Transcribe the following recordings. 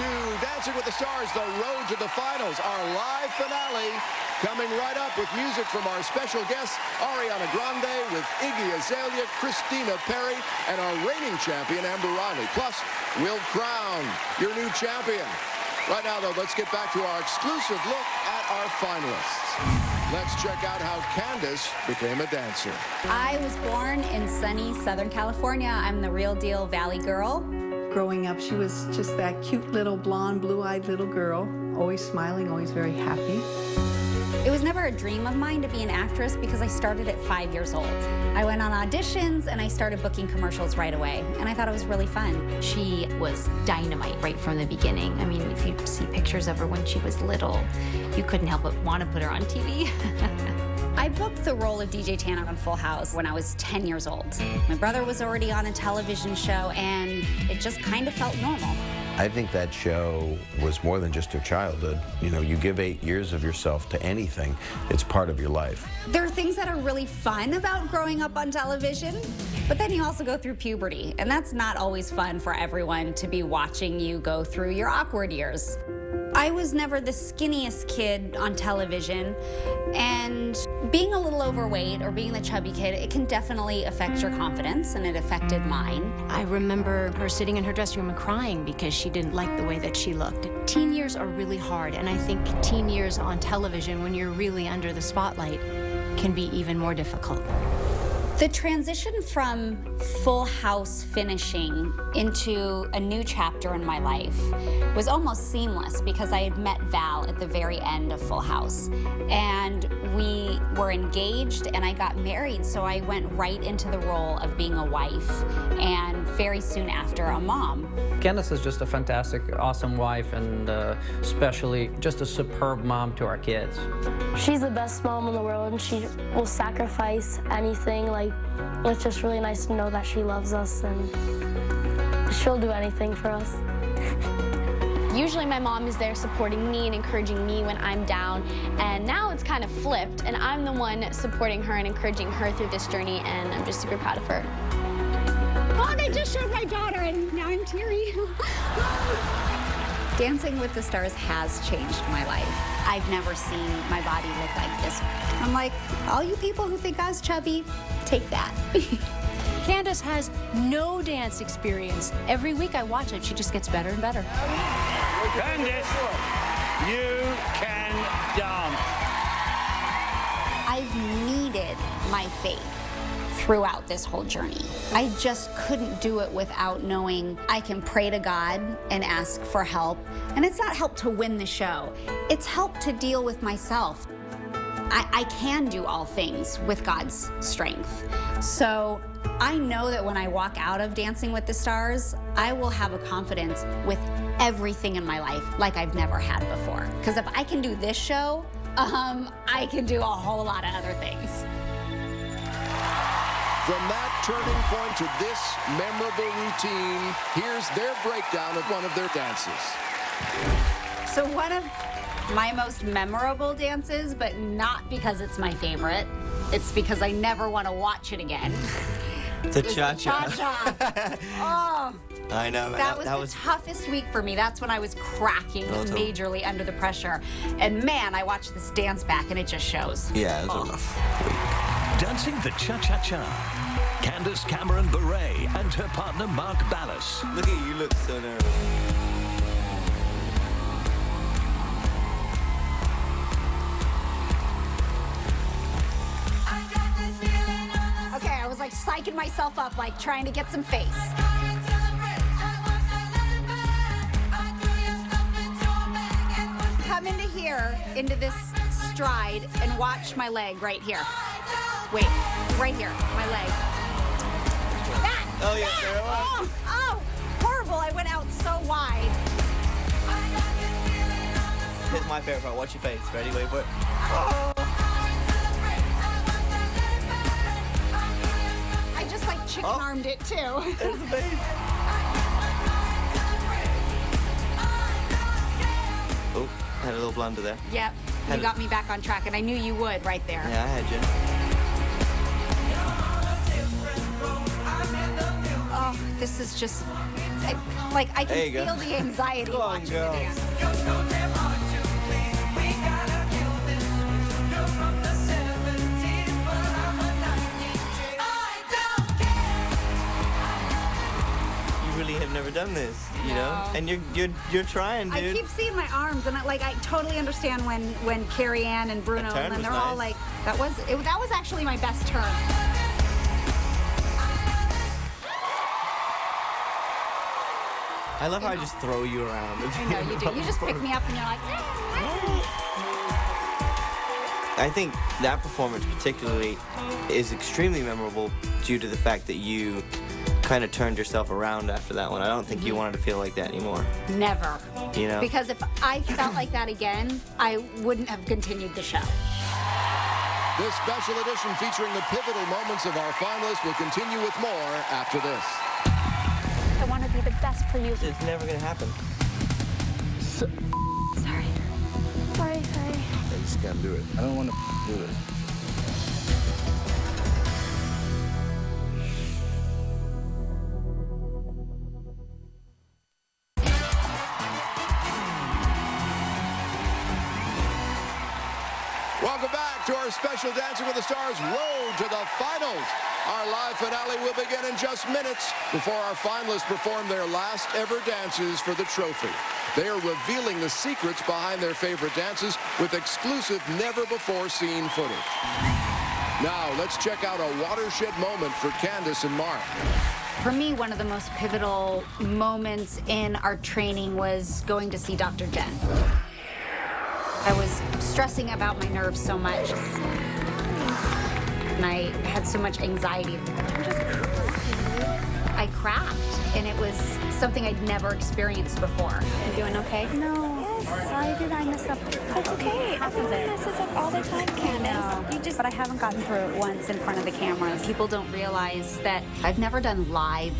to Dancing with the Stars, the road to the finals, our live finale, coming right up with music from our special guests, Ariana Grande, with Iggy Azalea, Christina Perri, and our reigning champion, Amber Riley. Plus, we'll crown your new champion. Right now, though, let's get back to our exclusive look at our finalists. Let's check out how Candace became a dancer. I was born in sunny Southern California. I'm the real deal Valley girl. Growing up, she was just that cute little blonde, blue-eyed little girl, always smiling, always very happy. It was never a dream of mine to be an actress because I started at 5 years old. I went on auditions and I started booking commercials right away, and I thought it was really fun. She was dynamite right from the beginning. I mean, if you see pictures of her when she was little, you couldn't help but want to put her on TV. I booked the role of DJ Tanner on Full House when I was 10 years old. My brother was already on a television show, and it just kind of felt normal. I think that show was more than just your childhood. You know, you give 8 years of yourself to anything, it's part of your life. There are things that are really fun about growing up on television, but then you also go through puberty, and that's not always fun for everyone to be watching you go through your awkward years. I was never the skinniest kid on television, and being a little overweight or being the chubby kid, it can definitely affect your confidence, and it affected mine. I remember her sitting in her dressing room and crying because she didn't like the way that she looked. Teen years are really hard, and I think teen years on television, when you're really under the spotlight, can be even more difficult. The transition from Full House finishing into a new chapter in my life was almost seamless because I had met Val at the very end of Full House. And we were engaged and I got married, so I went right into the role of being a wife and very soon after a mom. Candace is just a fantastic, awesome wife, and especially just a superb mom to our kids. She's the best mom in the world, and she will sacrifice anything. Like, it's just really nice to know that she loves us, and she'll do anything for us. Usually my mom is there supporting me and encouraging me when I'm down, and now it's kind of flipped, and I'm the one supporting her and encouraging her through this journey, and I'm just super proud of her. Oh, they just showed my daughter, and now I'm teary. Dancing with the Stars has changed my life. I've never seen my body look like this. I'm like, all you people who think I was chubby, take that. Candace has no dance experience. Every week I watch it, she just gets better and better. Candace, you can dance. I've needed my faith throughout this whole journey. I just couldn't do it without knowing I can pray to God and ask for help. And it's not help to win the show. It's help to deal with myself. I can do all things with God's strength. So I know that when I walk out of Dancing with the Stars, I will have a confidence with everything in my life like I've never had before. Because if I can do this show, I can do a whole lot of other things. From that turning point to this memorable routine, here's their breakdown of one of their dances. So one of my most memorable dances, but not because it's my favorite, it's because I never want to watch it again. The cha-cha. Cha-cha. Oh. I know. That was the toughest week for me. That's when I was cracking majorly under the pressure. And man, I watched this dance back and it just shows. Yeah, it was a rough week. Dancing the cha-cha-cha. Candace Cameron Bure and her partner Mark Ballas. Look at you, look so nervous. Okay, I was like psyching myself up, like trying to get some face. Come into here, into this stride, and watch my leg right here. Wait, right here, my leg. That! Oh, yeah, there it was. Oh, horrible, I went out so wide. Here's my favorite part. Watch your face. Ready? Wait for it. Oh. I just like chicken-armed it too. There's the face. Oh, had a little blunder there. Yep, you got me back on track, and I knew you would right there. Yeah, I had you. Oh, this is just... Like, I There you can go. feel the anxiety Go on, watching girl. the dance. You really have never done this, you know? And you're trying, dude. I keep seeing my arms, and I totally understand when Carrie Ann and Bruno, That turn and they're was all nice. like, that was actually my best turn. I love how I just throw you around. I know you do. You just pick me up, and you're like, I think that performance particularly is extremely memorable due to the fact that you kind of turned yourself around after that one. I don't think you wanted to feel like that anymore. never. You know? Because if I felt like that again, I wouldn't have continued the show. This special edition featuring the pivotal moments of our finalists will continue with more after this. I want to be the best for you. It's never gonna happen. Sorry. I just can't do it. I don't want to do it. Welcome back to our special Dancing with the Stars Road to the Finals. Our live finale will begin in just minutes before our finalists perform their last ever dances for the trophy. They are revealing the secrets behind their favorite dances with exclusive, never-before-seen footage. Now, let's check out a watershed moment for Candace and Mark. For me, one of the most pivotal moments in our training was going to see Dr. Jen. I was stressing about my nerves so much, and I had so much anxiety. I cracked, and it was something I'd never experienced before. You doing okay? No. Why did I mess up? It's okay. Everyone messes up all the time, Candace. But I haven't gotten through it once in front of the cameras. People don't realize that I've never done live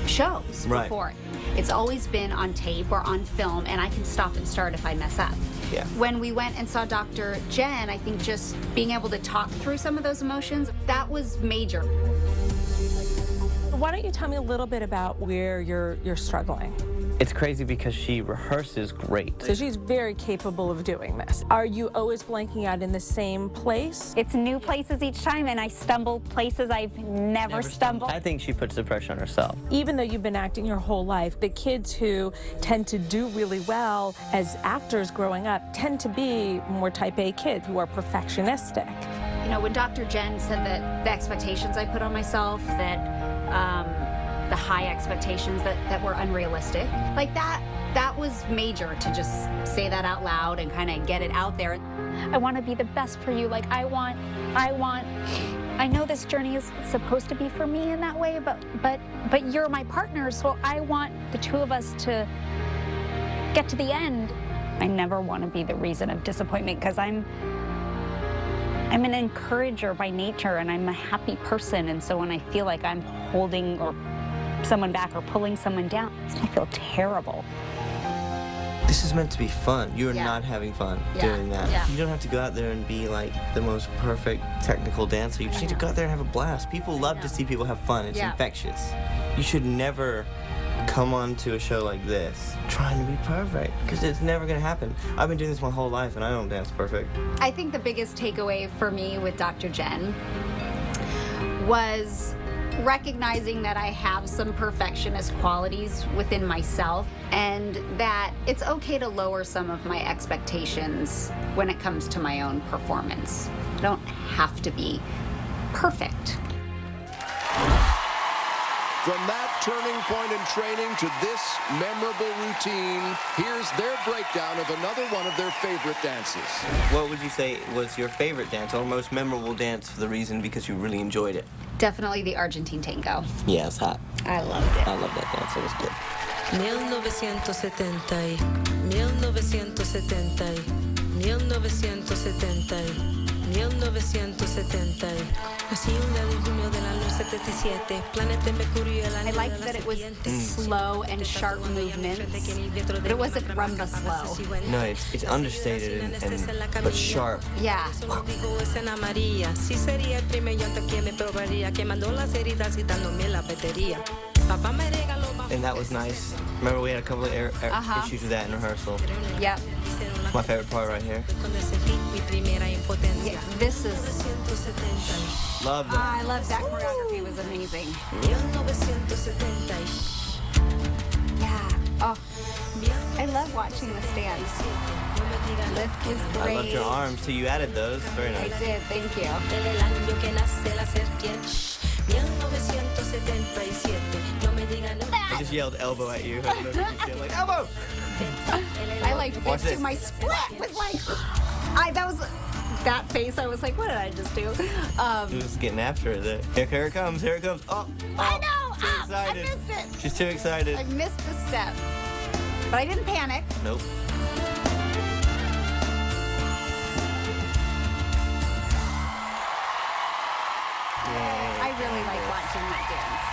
shows before. It's always been on tape or on film, and I can stop and start if I mess up. Yeah. When we went and saw Dr. Jen, I think just being able to talk through some of those emotions, that was major. Why don't you tell me a little bit about where you're struggling? It's crazy because she rehearses great. So she's very capable of doing this. Are you always blanking out in the same place? It's new places each time, and I stumble places I've never stumbled. I think she puts the pressure on herself. Even though you've been acting your whole life, the kids who tend to do really well as actors growing up tend to be more type A kids who are perfectionistic. You know, when Dr. Jen said that the expectations I put on myself, that the high expectations that were unrealistic, like that was major to just say that out loud and kind of get it out there. I want to be the best for you. Like I know this journey is supposed to be for me in that way, but you're my partner, so I want the two of us to get to the end. I never want to be the reason of disappointment, because I'm an encourager by nature, and I'm a happy person, and so when I feel like I'm holding or someone back or pulling someone down, I feel terrible. This is meant to be fun. You are not having fun doing that. Yeah. You don't have to go out there and be like the most perfect technical dancer. You just need to go out there and have a blast. People love to see people have fun. It's infectious. You should never come onto a show like this trying to be perfect, because it's never going to happen. I've been doing this my whole life and I don't dance perfect. I think the biggest takeaway for me with Dr. Jen was recognizing that I have some perfectionist qualities within myself, and that it's okay to lower some of my expectations when it comes to my own performance. I don't have to be perfect. From that turning point in training to this memorable routine, here's their breakdown of another one of their favorite dances. What would you say was your favorite dance or most memorable dance for the reason because you really enjoyed it? Definitely the Argentine tango. Yeah, it's hot. I loved it. I love that dance. It was good. 1970, 1970, 1970, 1970. Nací un día de junio del año 77. Planetas Mercurio y el I liked that it was slow and sharp movements, but it wasn't rumba slow. No, it's understated but sharp. Yeah. Dijo es Ana María. Si sería el primer llanto que me probaría, quemando las heridas y dándome la batería. Papá me regaló. and that was nice. Remember we had a couple of issues with that in rehearsal. Yep. My favorite part right here. Yeah, this is... Love that. I love that choreography. It was amazing. Yeah. Oh, I love watching this dance. Lift was great. I loved your arms too. You added those. Very nice. I did. Thank you. I just yelled elbow at you. I don't know if you can see it. Like elbow. I like Watch this this. too. My split was like, that face. I was like, what did I just do? She was getting after it there. Here it comes. Here it comes. Oh, I know. Too excited. I missed it. She's too excited. I missed the step, but I didn't panic. Nope. I really like watching that dance.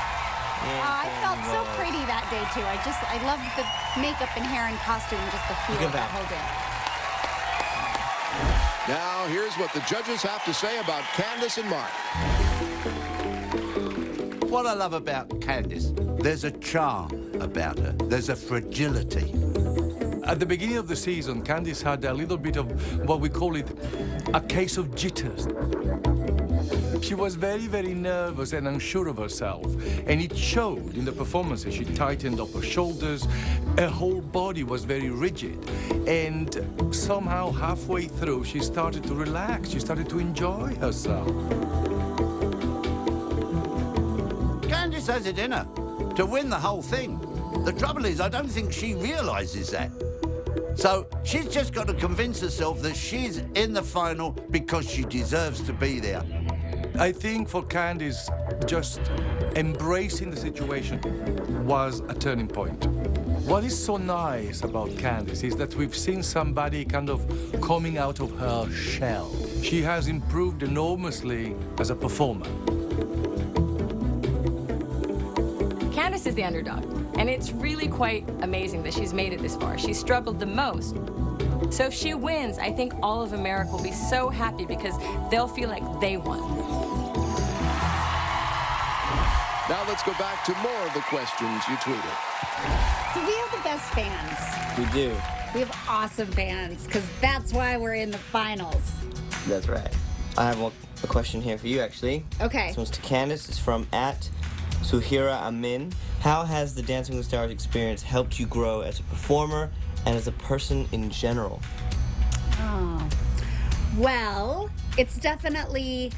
I felt so pretty that day too. I loved the makeup and hair and costume, and just the feel of that whole dance. Now, here's what the judges have to say about Candace and Mark. What I love about Candace, there's a charm about her. There's a fragility. At the beginning of the season, Candace had a little bit of what we call it a case of jitters. She was very, very nervous and unsure of herself, and it showed in the performances. She tightened up her shoulders, her whole body was very rigid, and somehow halfway through she started to relax, she started to enjoy herself. Candace has it in her to win the whole thing. The trouble is, I don't think she realizes that. So she's just got to convince herself that she's in the final because she deserves to be there. I think for Candace, just embracing the situation was a turning point. What is so nice about Candace is that we've seen somebody kind of coming out of her shell. She has improved enormously as a performer. Candace is the underdog, and it's really quite amazing that she's made it this far. She's struggled the most. So if she wins, I think all of America will be so happy because they'll feel like they won. Now let's go back to more of the questions you tweeted. So we have the best fans. We do. We have awesome fans, because that's why we're in the finals. That's right. I have a question here for you, actually. Okay. This one's to Candace. It's from @Suhira Amin. How has the Dancing with the Stars experience helped you grow as a performer and as a person in general? Oh. Well, it's definitely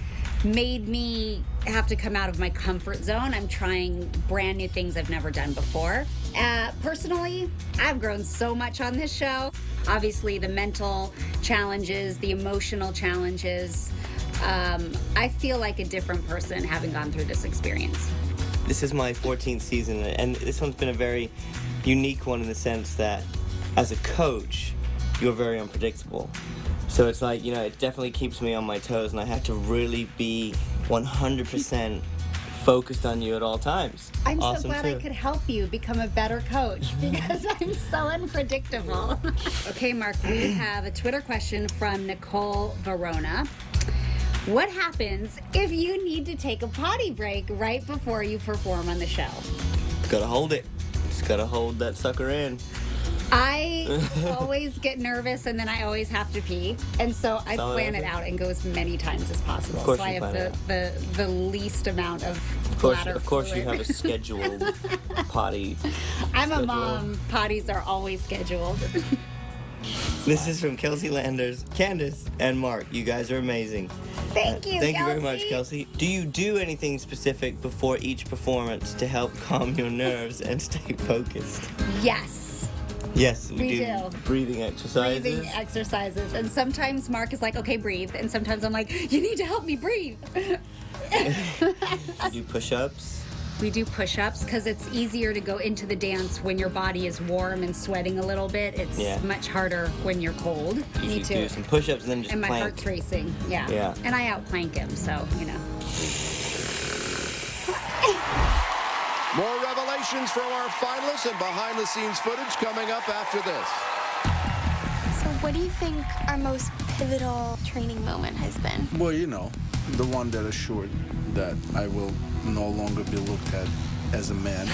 made me have to come out of my comfort zone. I'm trying brand new things I've never done before. Personally, I've grown so much on this show. Obviously, the mental challenges, the emotional challenges. I feel like a different person having gone through this experience. This is my 14th season, and this one's been a very unique one in the sense that as a coach, you're very unpredictable. So it's like, you know, it definitely keeps me on my toes, and I have to really be 100% focused on you at all times. I'm awesome so glad too. I could help you become a better coach because I'm so unpredictable. Okay, Mark, we have a Twitter question from Nicole Verona. What happens if you need to take a potty break right before you perform on the show? Gotta hold it. Just gotta hold that sucker in. I always get nervous, and then I always have to pee, and so I plan it out and go as many times as possible. Of course so I have the least amount of bladder Of course, fluid. you have a scheduled potty. I'm schedule. a mom. Potties are always scheduled. This is from Kelsey Landers, Candace, and Mark. You guys are amazing. Thank you, Thank you very Kelsey. much, Kelsey. Do you do anything specific before each performance to help calm your nerves and stay focused? Yes. Yes, we do. Breathing exercises. Breathing exercises. And sometimes Mark is like, okay, breathe. And sometimes I'm like, you need to help me breathe. You do push-ups. We do push-ups because it's easier to go into the dance when your body is warm and sweating a little bit. It's much harder when you're cold. You Me too. do some push-ups and then just and my plank. heart's racing. Yeah. Yeah. And I outplank him, so, you know. More revelations from our finalists and behind-the-scenes footage coming up after this. So what do you think our most pivotal training moment has been? Well, you know, the one that assured that I will no longer be looked at as a man.